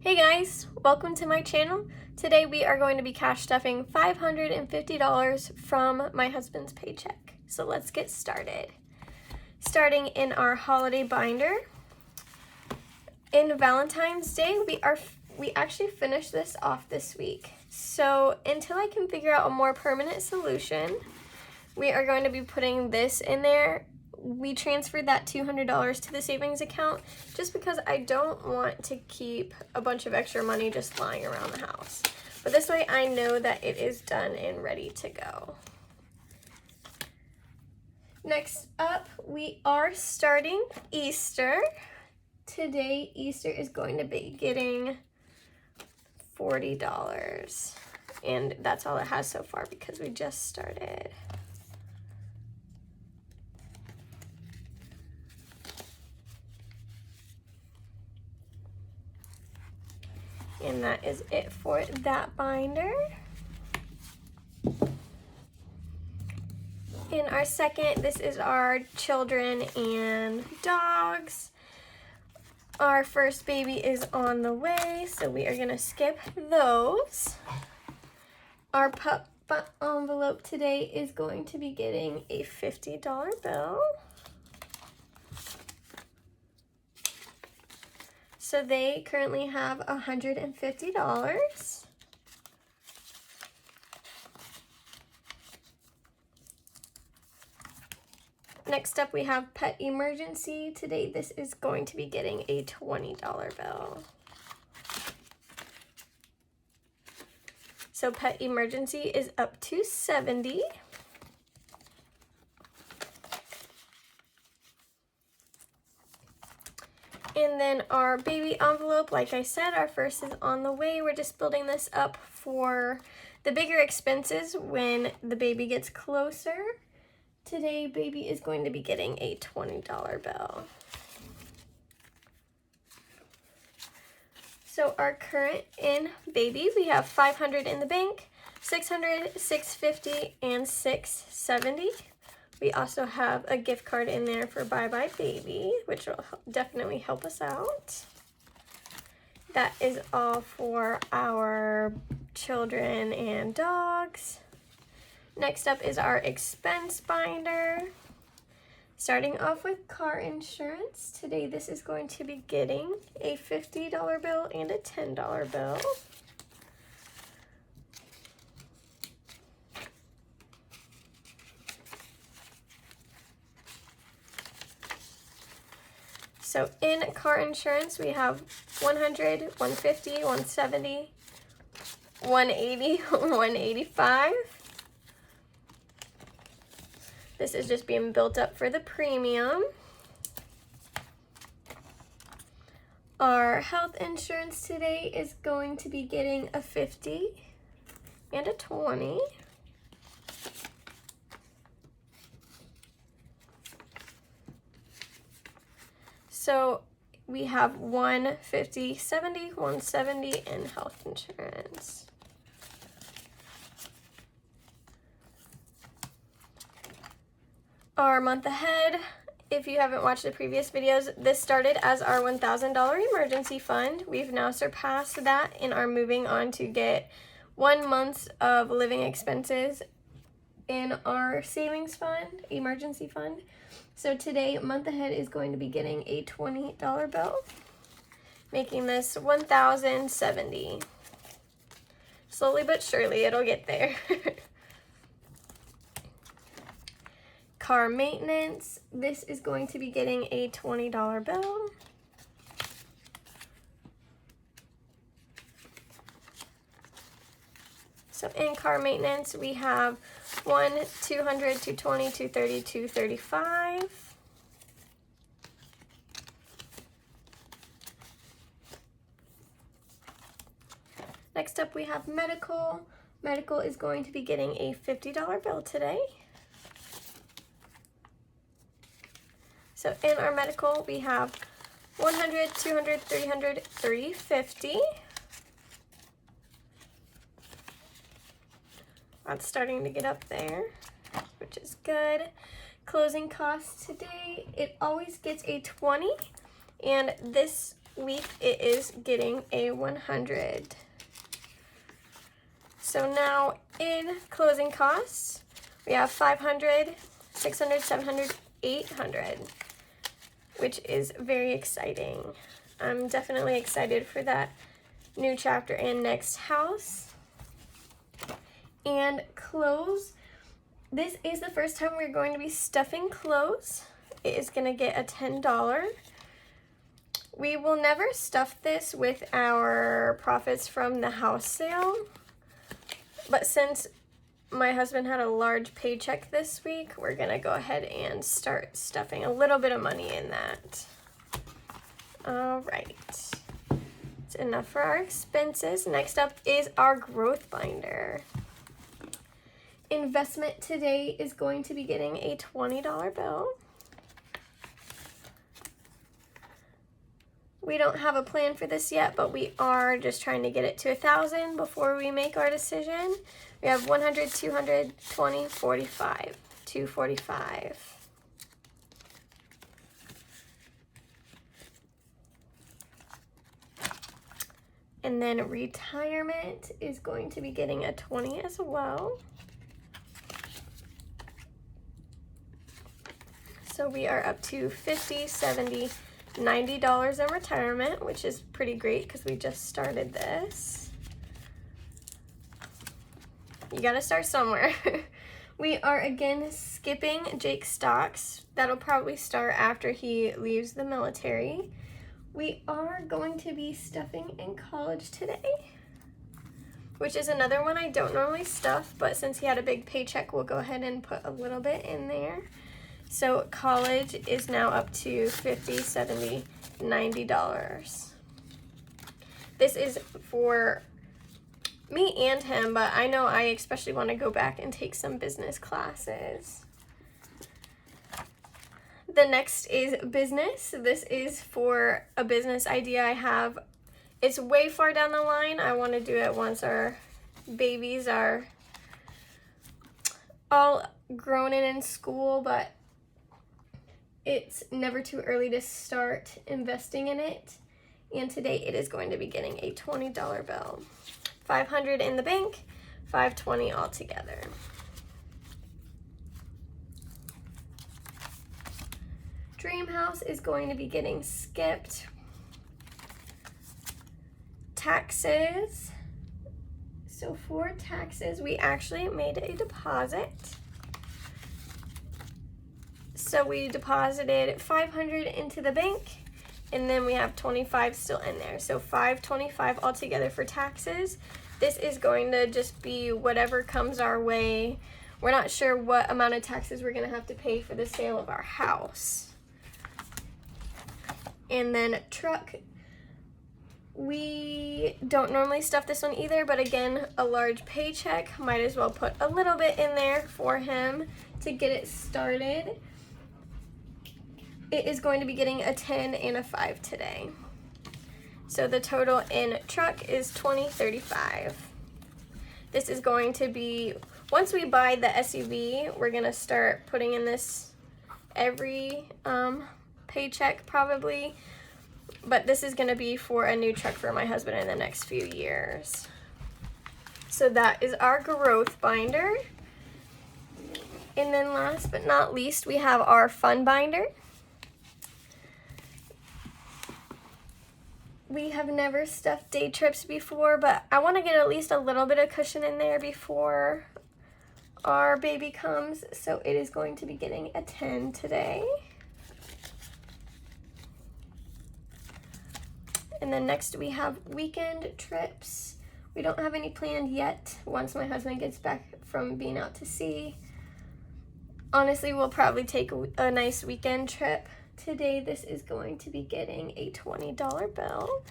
Hey guys, welcome to my channel. Today we are going to be cash stuffing $550 from my husband's paycheck. So let's get started. Starting in our holiday binder. In Valentine's Day, we actually finished this off this week. So until I can figure out a more permanent solution, we are going to be putting this in there. We transferred that $200 to the savings account just because I don't want to keep a bunch of extra money just lying around the house. But this way I know that it is done and ready to go. Next up, we are starting Easter. Today, Easter is going to be getting $40. And that's all it has so far because we just started. And that is it for that binder. In our second, this is our children and dogs. Our first baby is on the way, so we are gonna skip those. Our pup envelope today is going to be getting a $50 bill. So they currently have $150. Next up we have Pet Emergency. Today this is going to be getting a $20 bill. So Pet Emergency is up to $70. And then our baby envelope, like I said, our first is on the way. We're just building this up for the bigger expenses when the baby gets closer. Today, baby is going to be getting a $20 bill. So our current in baby, we have $500 in the bank, $600, $650, and $670. We also have a gift card in there for Bye Bye Baby, which will definitely help us out. That is all for our children and dogs. Next up is our expense binder. Starting off with car insurance. Today this is going to be getting a $50 bill and a $10 bill. So in car insurance, we have $100, $150, $170, $180, $185. This is just being built up for the premium. Our health insurance today is going to be getting a $50 and a $20. So we have $150, $70, $170 in health insurance. Our month ahead, if you haven't watched the previous videos, this started as our $1,000 emergency fund. We've now surpassed that and are moving on to get 1 month of living expenses in our savings fund, emergency fund. So today, month ahead is going to be getting a $20 bill, making this $1,070. Slowly but surely, it'll get there. Car maintenance, this is going to be getting a $20 bill. So in car maintenance, we have $200, $220, $230, $235. Next up, we have medical. Medical is going to be getting a $50 bill today. So in our medical, we have $100, $200, $300, $350. That's starting to get up there, which is good. Closing costs today, it always gets a $20, and this week it is getting a 100. So now in closing costs, we have 500, 600, 700, 800, which is very exciting. I'm definitely excited for that new chapter and next house. And clothes, this is the first time we're going to be stuffing clothes. It is going to get a $10. We will never stuff this with our profits from the house sale, but since my husband had a large paycheck this week, we're going to go ahead and start stuffing a little bit of money in that. All right. That's enough for our expenses. Next up is our growth binder. Investment today is going to be getting a $20 bill. We don't have a plan for this yet, but we are just trying to get it to 1,000 before we make our decision. We have 100, 200, 20, 45, 245. And then retirement is going to be getting a 20 as well. So we are up to 50, 70, $90 in retirement, which is pretty great because we just started this. You gotta start somewhere. We are again skipping Jake stocks. That'll probably start after he leaves the military. We are going to be stuffing in college today, which is another one I don't normally stuff, but since he had a big paycheck, we'll go ahead and put a little bit in there. So college is now up to $50, $70, $90. This is for me and him, but I know I especially want to go back and take some business classes. The next is business. This is for a business idea I have. It's way far down the line. I want to do it once our babies are all grown and in school, but it's never too early to start investing in it. And today it is going to be getting a $20 bill. 500 in the bank, 520 altogether. Dream house is going to be getting skipped. Taxes. So for taxes, we actually made a deposit. So we deposited 500 into the bank, and then we have 25 still in there. So 525 altogether for taxes. This is going to just be whatever comes our way. We're not sure what amount of taxes we're gonna have to pay for the sale of our house. And then truck, we don't normally stuff this one either, but again, a large paycheck, might as well put a little bit in there for him to get it started. It is going to be getting a 10 and a 5 today. So the total in truck is $20.35. This is going to be, once we buy the SUV, we're gonna start putting in this every paycheck probably, but this is gonna be for a new truck for my husband in the next few years. So that is our growth binder. And then last but not least, we have our fun binder. We have never stuffed day trips before, but I want to get at least a little bit of cushion in there before our baby comes. So it is going to be getting a 10 today. And then next we have weekend trips. We don't have any planned yet once my husband gets back from being out to sea. Honestly, we'll probably take a nice weekend trip. Today, this is going to be getting a $20 bill.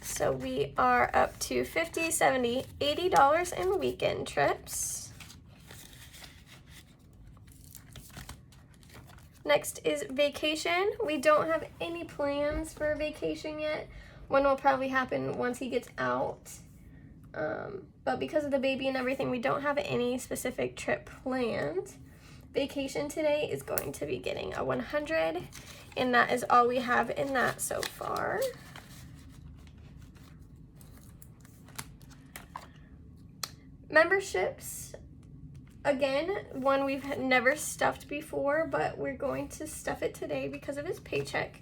So we are up to $50, $70, $80 in weekend trips. Next is vacation. We don't have any plans for a vacation yet. One will probably happen once he gets out. But because of the baby and everything, we don't have any specific trip planned. Vacation today is going to be getting a 100, and that is all we have in that so far. Memberships, again, one we've never stuffed before, but we're going to stuff it today because of his paycheck.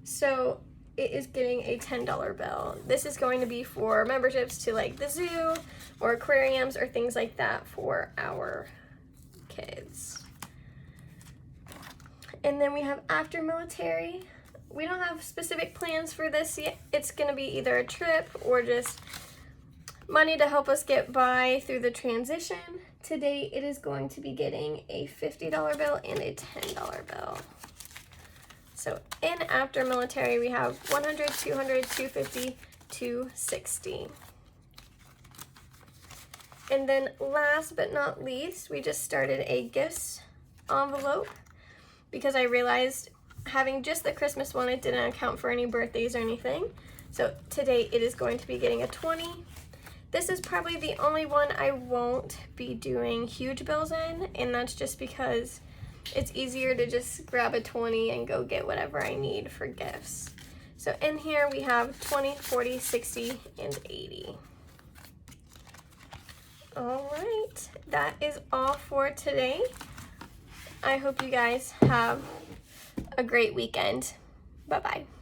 So it is getting a $10 bill. This is going to be for memberships to like the zoo or aquariums or things like that for our kids. And then we have after military. We don't have specific plans for this yet. It's gonna be either a trip or just money to help us get by through the transition. Today it is going to be getting a $50 bill and a $10 bill. So in after military we have 100, 200, 250, 260. And then last but not least, we just started a gifts envelope because I realized having just the Christmas one, it didn't account for any birthdays or anything. So today it is going to be getting a 20. This is probably the only one I won't be doing huge bills in, and that's just because it's easier to just grab a 20 and go get whatever I need for gifts. So in here we have 20, 40, 60, and 80. All right, that is all for today. I hope you guys have a great weekend. Bye-bye.